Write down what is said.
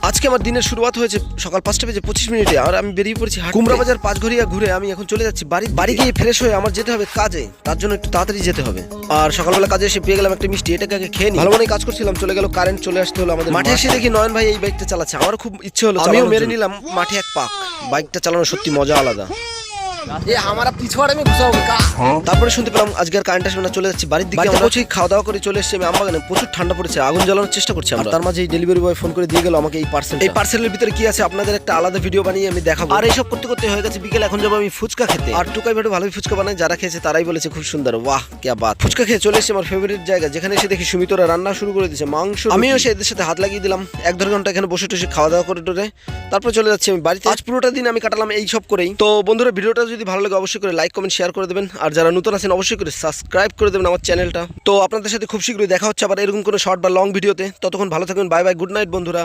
আজকে আমার দিনের শুরুয়াত হয়েছে সকাল 5:25 আর আমি বেরিয়ে পড়েছি কুমড়া বাজার 5 ঘড়িয়া ঘুরে আমি এখন চলে যাচ্ছি বাড়ি গিয়ে ফ্রেশ হয়ে আমার যেতে হবে কাজে, তার জন্য একটু তাড়াতাড়ি যেতে হবে। আর সকালবেলা কাজে এসে পেয়ে গেলাম একটা মিষ্টি, এটাকে আগে খেয়ে নি। ভালো মনে কাজ করছিলাম, চলে গেল কারেন্ট, চলে আসতে হলো আমাদের মাঠে। এসে দেখি নয়ন ভাই এই বাইকটা চালাচ্ছে, আমার খুব ইচ্ছে হলো আমিও মেরে নিলাম মাঠে এক পাক। বাইকটা চালানো সত্যি মজা আলাদা। তারপরে শুনতে পেলাম আজকে আর কারেন্ট আসবে না, চলে যাচ্ছি বাড়ির দিকে। আমরা পৌঁছে খাওয়া দাওয়া করে চলে এসেছি আমি আমবাগানে। প্রচুর ঠান্ডা পড়েছে, আগুন জ্বালানোর চেষ্টা করছি আমরা। তার মাঝে এই ডেলিভারি বয় ফোন করে দিয়ে গেল আমাকে এই পার্সেল। এই পার্সেলের ভিতরে কি আছে আপনাদের একটা আলাদা ভিডিও বানিয়ে আমি দেখাবো। আর এইসব করতে করতে হয়ে গেছে বিকেল, এখন যাবো আমি ফুচকা খেতে। আর টুকাই ভাই ভালোই ফুচকা বানায়, যারা খেয়েছে তারাই বলেছে খুব সুন্দর। বাহ কি বাত। ফুচকা খেয়ে চলে এসেছি আমার ফেভারিট জায়গা, যেখানে এসে দেখি সুমিতরা রান্না শুরু করে দিয়েছে মাংস। আমিও এসে এদের সাথে হাত লাগিয়ে দিলাম, 1-1.5 ঘন্টা এখানে বসে টসে খাওয়া দাওয়া করে টোরে তারপর চলে যাচ্ছি আমি বাড়িতে। আজ পুরোটা দিন আমি কাটালাম এই সব করেই। তো বন্ধুরা, ভিডিওটা যদি ভালো লাগে অবশ্যই করে লাইক কমেন্ট শেয়ার করে দেবেন, আর যারা নতুন আছেন অবশ্যই করে সাবস্ক্রাইব করে দেবেন আমার চ্যানেলটা। তো আপনাদের সাথে খুব শীঘ্রই দেখা হচ্ছে আবার এরকম কোনো শর্ট বা লং ভিডিওতে। ততক্ষণ ভালো থাকবেন, বাই বাই, গুড নাইট বন্ধুরা।